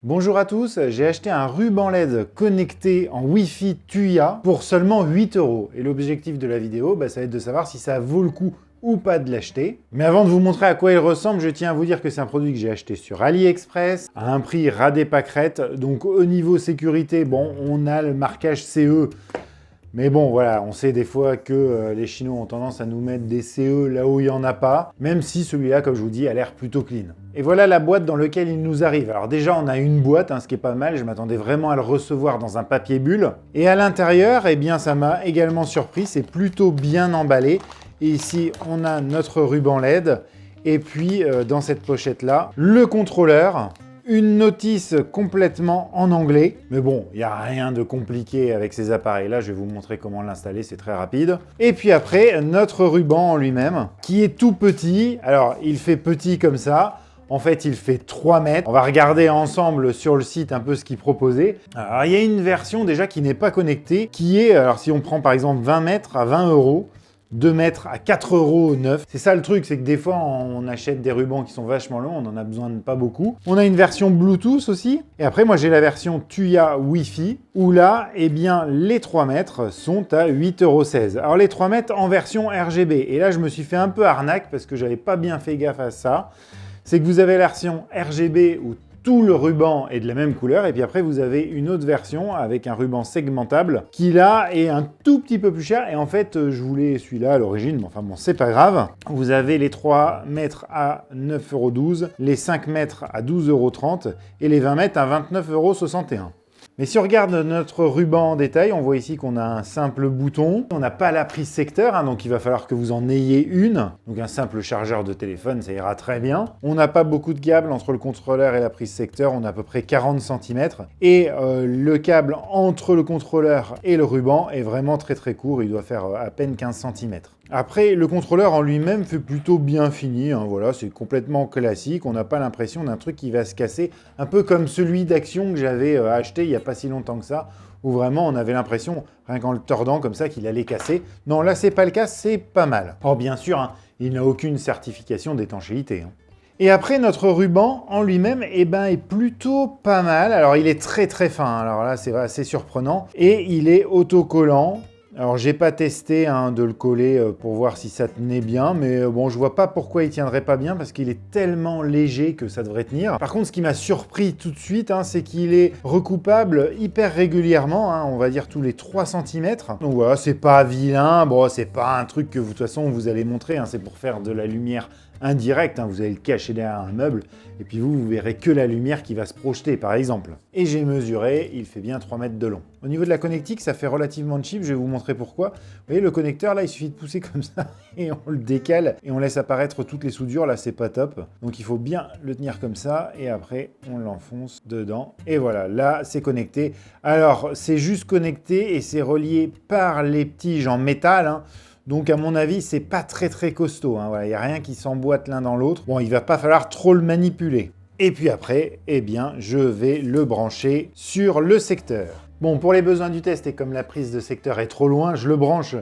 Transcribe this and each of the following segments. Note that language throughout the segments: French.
Bonjour à tous, j'ai acheté un ruban LED connecté en Wi-Fi Tuya pour seulement 8 €. Et l'objectif de la vidéo, ça va être de savoir si ça vaut le coup ou pas de l'acheter. Mais avant de vous montrer à quoi il ressemble, je tiens à vous dire que c'est un produit que j'ai acheté sur AliExpress à un prix ras des pâquerettes. Donc au niveau sécurité, bon, on a le marquage CE. Mais bon, voilà, on sait des fois que les Chinois ont tendance à nous mettre des CE là où il n'y en a pas, même si celui-là, comme je vous dis, a l'air plutôt clean. Et voilà la boîte dans laquelle il nous arrive. Alors déjà, on a une boîte, ce qui est pas mal, je m'attendais vraiment à le recevoir dans un papier bulle. Et à l'intérieur, eh bien, ça m'a également surpris, c'est plutôt bien emballé. Et ici, on a notre ruban LED, et puis dans cette pochette-là, le contrôleur. Une notice complètement en anglais. Mais bon, il n'y a rien de compliqué avec ces appareils-là. Je vais vous montrer comment l'installer, c'est très rapide. Et puis après, notre ruban en lui-même, qui est tout petit. Alors, il fait petit comme ça. En fait, il fait 3 mètres. On va regarder ensemble sur le site un peu ce qu'il proposait. Alors, il y a une version déjà qui n'est pas connectée, qui est, alors si on prend par exemple 20 mètres à 20 €, 2 mètres à 4,9 €. C'est ça le truc, c'est que des fois on achète des rubans qui sont vachement longs, on en a besoin de pas beaucoup. On a une version Bluetooth aussi. Et après moi j'ai la version Tuya Wi-Fi, où là, eh bien, les 3 mètres sont à 8,16 €. Alors les 3 mètres en version RGB. Et là je me suis fait un peu arnaque parce que j'avais pas bien fait gaffe à ça. C'est que vous avez la version RGB où tout le ruban est de la même couleur, et puis après vous avez une autre version avec un ruban segmentable qui là est un tout petit peu plus cher. Et en fait je voulais celui-là à l'origine, mais enfin bon, c'est pas grave. Vous avez les 3 mètres à 9,12 €, les 5 mètres à 12,30 € et les 20 mètres à 29,61 €. Mais si on regarde notre ruban en détail, on voit ici qu'on a un simple bouton. On n'a pas la prise secteur, donc il va falloir que vous en ayez une. Donc un simple chargeur de téléphone, ça ira très bien. On n'a pas beaucoup de câbles entre le contrôleur et la prise secteur, on a à peu près 40 cm. Et le câble entre le contrôleur et le ruban est vraiment très très court, il doit faire à peine 15 cm. Après, le contrôleur en lui-même fait plutôt bien fini, voilà, c'est complètement classique, on n'a pas l'impression d'un truc qui va se casser, un peu comme celui d'Action que j'avais acheté il n'y a pas si longtemps que ça, où vraiment on avait l'impression, rien qu'en le tordant comme ça, qu'il allait casser. Non, là c'est pas le cas, c'est pas mal. Or bien sûr, il n'a aucune certification d'étanchéité. Et après, notre ruban en lui-même est plutôt pas mal. Alors il est très très fin, alors là c'est assez surprenant, et il est autocollant. Alors j'ai pas testé de le coller pour voir si ça tenait bien, mais bon, je vois pas pourquoi il tiendrait pas bien parce qu'il est tellement léger que ça devrait tenir. Par contre, ce qui m'a surpris tout de suite, c'est qu'il est recoupable hyper régulièrement, on va dire tous les 3 cm. Donc voilà, c'est pas vilain, bon, c'est pas un truc que de toute façon vous allez montrer, c'est pour faire de la lumière indirecte, vous allez le cacher derrière un meuble, et puis vous verrez que la lumière qui va se projeter, par exemple. Et j'ai mesuré, il fait bien 3 mètres de long. Au niveau de la connectique, ça fait relativement cheap, je vais vous montrer pourquoi. Vous voyez, le connecteur, là, il suffit de pousser comme ça, et on le décale, et on laisse apparaître toutes les soudures, là, c'est pas top. Donc il faut bien le tenir comme ça, et après, on l'enfonce dedans. Et voilà, là, c'est connecté. Alors, c'est juste connecté, et c'est relié par les tiges en métal, Donc à mon avis, c'est pas très très costaud, voilà, il n'y a rien qui s'emboîte l'un dans l'autre. Bon, il va pas falloir trop le manipuler. Et puis après, eh bien, je vais le brancher sur le secteur. Bon, pour les besoins du test, et comme la prise de secteur est trop loin, je le branche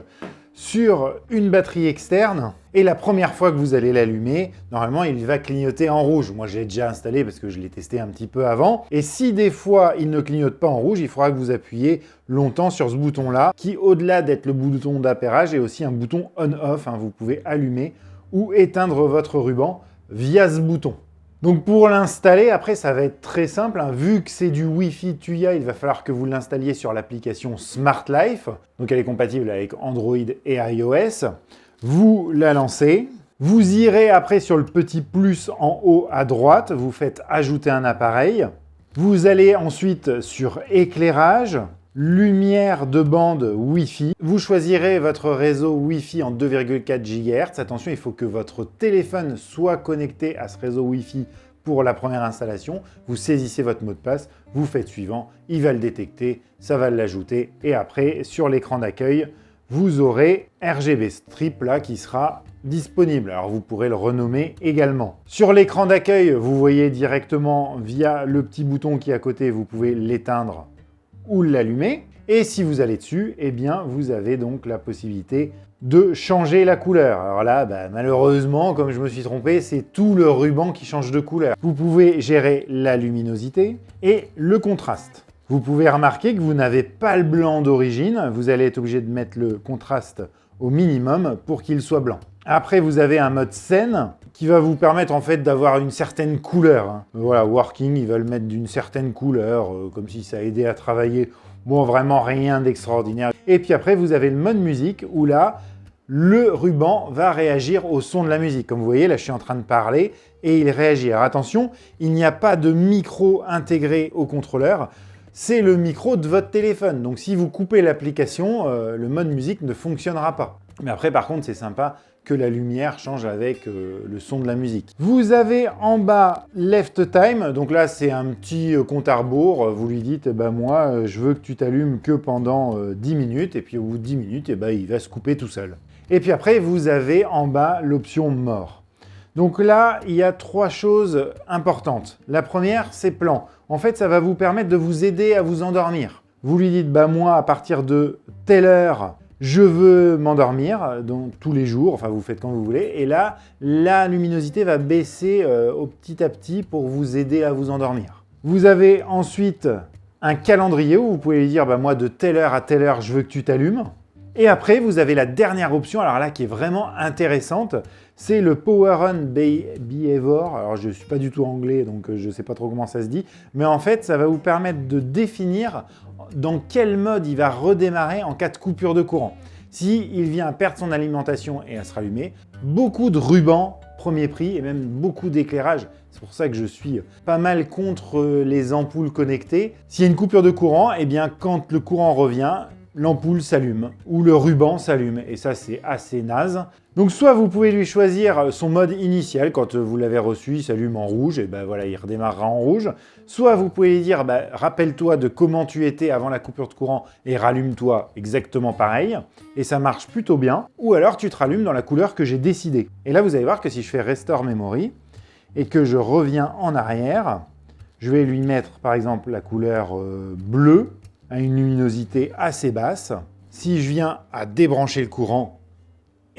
sur une batterie externe. Et la première fois que vous allez l'allumer, normalement, il va clignoter en rouge. Moi, j'ai déjà installé parce que je l'ai testé un petit peu avant. Et si des fois, il ne clignote pas en rouge, il faudra que vous appuyiez longtemps sur ce bouton-là, qui, au-delà d'être le bouton d'appairage, est aussi un bouton on-off. Vous pouvez allumer ou éteindre votre ruban via ce bouton. Donc pour l'installer, après ça va être très simple, vu que c'est du Wi-Fi Tuya, il va falloir que vous l'installiez sur l'application Smart Life. Donc elle est compatible avec Android et iOS. Vous la lancez. Vous irez après sur le petit plus en haut à droite, vous faites ajouter un appareil. Vous allez ensuite sur éclairage, lumière de bande Wi-Fi. Vous choisirez votre réseau Wi-Fi en 2,4 GHz. Attention, il faut que votre téléphone soit connecté à ce réseau Wi-Fi pour la première installation. Vous saisissez votre mot de passe, vous faites suivant, il va le détecter, ça va l'ajouter. Et après, sur l'écran d'accueil, vous aurez RGB Strip là qui sera disponible. Alors vous pourrez le renommer également. Sur l'écran d'accueil, vous voyez directement via le petit bouton qui est à côté, vous pouvez l'éteindre ou l'allumer. Et si vous allez dessus, eh bien, vous avez donc la possibilité de changer la couleur. Alors là, malheureusement, comme je me suis trompé, c'est tout le ruban qui change de couleur. Vous pouvez gérer la luminosité et le contraste. Vous pouvez remarquer que vous n'avez pas le blanc d'origine. Vous allez être obligé de mettre le contraste au minimum pour qu'il soit blanc. Après, vous avez un mode scène qui va vous permettre en fait d'avoir une certaine couleur. Voilà, Working, ils veulent mettre d'une certaine couleur, comme si ça aidait à travailler. Bon, vraiment rien d'extraordinaire. Et puis après, vous avez le mode musique où là, le ruban va réagir au son de la musique. Comme vous voyez, là, je suis en train de parler et il réagit. Alors attention, il n'y a pas de micro intégré au contrôleur. C'est le micro de votre téléphone. Donc si vous coupez l'application, le mode musique ne fonctionnera pas. Mais après, par contre, c'est sympa que la lumière change avec le son de la musique. Vous avez en bas Left Time, donc là c'est un petit compte à rebours, vous lui dites moi je veux que tu t'allumes que pendant 10 minutes, et puis au bout de 10 minutes il va se couper tout seul. Et puis après vous avez en bas l'option mort. Donc là il y a 3 choses importantes. La première c'est plan. En fait ça va vous permettre de vous aider à vous endormir. Vous lui dites moi à partir de telle heure je veux m'endormir, donc tous les jours, enfin vous faites quand vous voulez, et là, la luminosité va baisser au petit à petit pour vous aider à vous endormir. Vous avez ensuite un calendrier où vous pouvez lui dire moi de telle heure à telle heure je veux que tu t'allumes. Et après vous avez la dernière option, alors là qui est vraiment intéressante, c'est le Power On Behavior. Alors je ne suis pas du tout anglais donc je ne sais pas trop comment ça se dit, mais en fait ça va vous permettre de définir dans quel mode il va redémarrer en cas de coupure de courant. S'il vient perdre son alimentation et à se rallumer, beaucoup de rubans premier prix et même beaucoup d'éclairage. C'est pour ça que je suis pas mal contre les ampoules connectées. S'il y a une coupure de courant, quand le courant revient, l'ampoule s'allume ou le ruban s'allume et ça c'est assez naze. Donc soit vous pouvez lui choisir son mode initial, quand vous l'avez reçu, il s'allume en rouge, et voilà, il redémarrera en rouge. Soit vous pouvez lui dire, rappelle-toi de comment tu étais avant la coupure de courant et rallume-toi exactement pareil, et ça marche plutôt bien. Ou alors tu te rallumes dans la couleur que j'ai décidée. Et là vous allez voir que si je fais Restore Memory, et que je reviens en arrière, je vais lui mettre par exemple la couleur bleue, à une luminosité assez basse. Si je viens à débrancher le courant,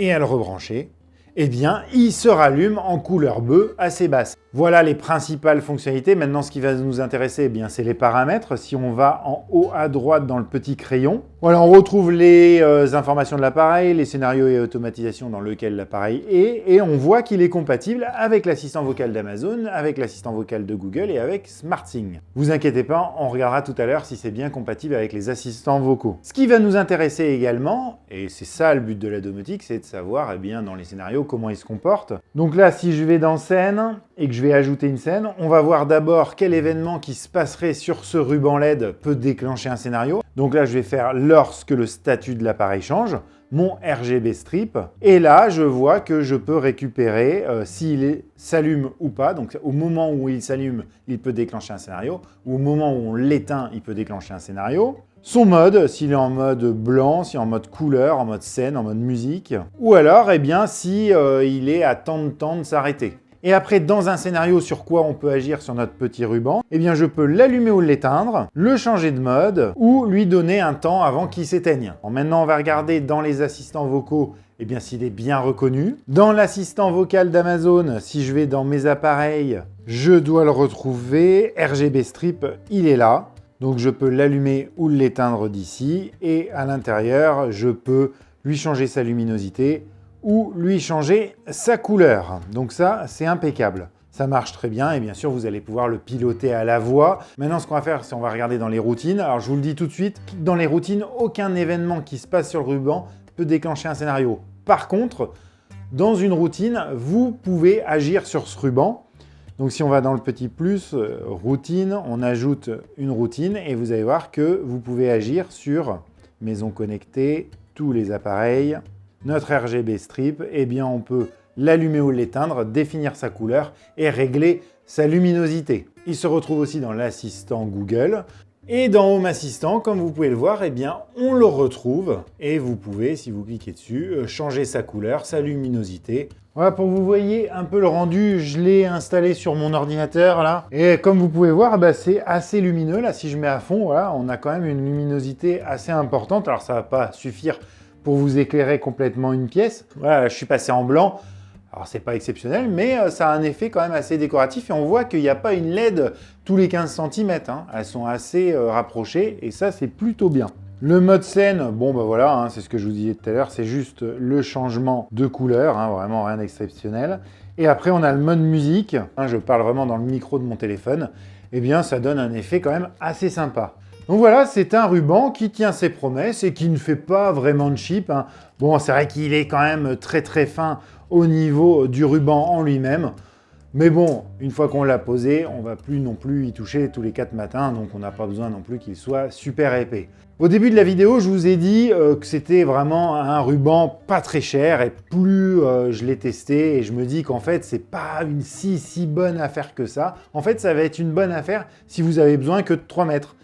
et à le rebrancher, il se rallume en couleur bleue assez basse. Voilà les principales fonctionnalités. Maintenant, ce qui va nous intéresser, c'est les paramètres. Si on va en haut à droite dans le petit crayon, voilà, on retrouve les informations de l'appareil, les scénarios et automatisations dans lesquels l'appareil est, et on voit qu'il est compatible avec l'assistant vocal d'Amazon, avec l'assistant vocal de Google et avec SmartThings. Vous inquiétez pas, on regardera tout à l'heure si c'est bien compatible avec les assistants vocaux. Ce qui va nous intéresser également, et c'est ça le but de la domotique, c'est de savoir dans les scénarios comment ils se comportent. Donc là, si je vais dans scène et que je vais ajouter une scène, on va voir d'abord quel événement qui se passerait sur ce ruban LED peut déclencher un scénario. Donc là, je vais faire lorsque le statut de l'appareil change, mon RGB strip. Et là, je vois que je peux récupérer s'il s'allume ou pas. Donc au moment où il s'allume, il peut déclencher un scénario. Ou au moment où on l'éteint, il peut déclencher un scénario. Son mode, s'il est en mode blanc, s'il est en mode couleur, en mode scène, en mode musique. Ou alors, si il est à tant de temps de s'arrêter. Et après, dans un scénario sur quoi on peut agir sur notre petit ruban, je peux l'allumer ou l'éteindre, le changer de mode ou lui donner un temps avant qu'il s'éteigne. Maintenant, on va regarder dans les assistants vocaux, s'il est bien reconnu. Dans l'assistant vocal d'Amazon, si je vais dans mes appareils, je dois le retrouver. RGB strip, il est là. Donc je peux l'allumer ou l'éteindre d'ici. Et à l'intérieur, je peux lui changer sa luminosité ou lui changer sa couleur. Donc ça, c'est impeccable. Ça marche très bien et bien sûr, vous allez pouvoir le piloter à la voix. Maintenant, ce qu'on va faire, c'est on va regarder dans les routines. Alors, je vous le dis tout de suite, dans les routines, aucun événement qui se passe sur le ruban peut déclencher un scénario. Par contre, dans une routine, vous pouvez agir sur ce ruban. Donc, si on va dans le petit plus, routine, on ajoute une routine et vous allez voir que vous pouvez agir sur maison connectée, tous les appareils, notre RGB strip, on peut l'allumer ou l'éteindre, définir sa couleur et régler sa luminosité. Il se retrouve aussi dans l'assistant Google. Et dans Home Assistant, comme vous pouvez le voir, on le retrouve. Et vous pouvez, si vous cliquez dessus, changer sa couleur, sa luminosité. Voilà, pour que vous voyez un peu le rendu, je l'ai installé sur mon ordinateur là. Et comme vous pouvez voir, bah, c'est assez lumineux. Là, si je mets à fond, voilà, on a quand même une luminosité assez importante. Alors ça va pas suffire pour vous éclairer complètement une pièce. Voilà, je suis passé en blanc. Alors c'est pas exceptionnel, mais ça a un effet quand même assez décoratif. Et on voit qu'il n'y a pas une LED tous les 15 cm. Hein. Elles sont assez rapprochées et ça, c'est plutôt bien. Le mode scène, bon bah voilà, hein, c'est ce que je vous disais tout à l'heure, c'est juste le changement de couleur, hein, vraiment rien d'exceptionnel. Et après on a le mode musique, hein, je parle vraiment dans le micro de mon téléphone, et bien ça donne un effet quand même assez sympa. Donc voilà, c'est un ruban qui tient ses promesses et qui ne fait pas vraiment de cheap. Hein. Bon, c'est vrai qu'il est quand même très très fin au niveau du ruban en lui-même. Mais bon, une fois qu'on l'a posé, on va plus non plus y toucher tous les 4 matins, donc on n'a pas besoin non plus qu'il soit super épais. Au début de la vidéo, je vous ai dit que c'était vraiment un ruban pas très cher, et plus je l'ai testé, et je me dis qu'en fait, c'est pas une si bonne affaire que ça. En fait, ça va être une bonne affaire si vous avez besoin que de 3 mètres.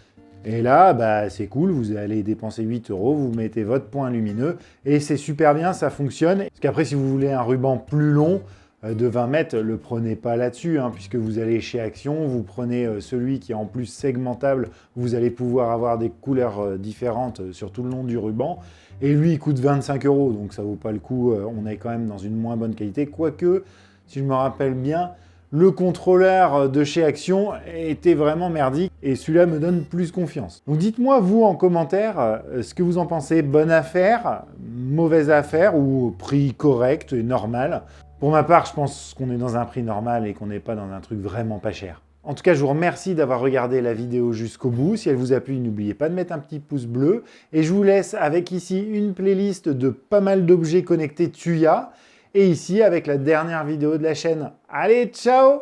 Et là, bah, c'est cool, vous allez dépenser 8 €, vous mettez votre point lumineux, et c'est super bien, ça fonctionne. Parce qu'après, si vous voulez un ruban plus long, de 20 mètres, le prenez pas là-dessus, hein, puisque vous allez chez Action, vous prenez celui qui est en plus segmentable, vous allez pouvoir avoir des couleurs différentes sur tout le long du ruban, et lui il coûte 25 €, donc ça vaut pas le coup, on est quand même dans une moins bonne qualité, quoique, si je me rappelle bien, le contrôleur de chez Action était vraiment merdique, et celui-là me donne plus confiance. Donc dites-moi vous en commentaire ce que vous en pensez, bonne affaire, mauvaise affaire, ou prix correct et normal. Pour ma part, je pense qu'on est dans un prix normal et qu'on n'est pas dans un truc vraiment pas cher. En tout cas, je vous remercie d'avoir regardé la vidéo jusqu'au bout. Si elle vous a plu, n'oubliez pas de mettre un petit pouce bleu. Et je vous laisse avec ici une playlist de pas mal d'objets connectés Tuya. Et ici avec la dernière vidéo de la chaîne. Allez, ciao!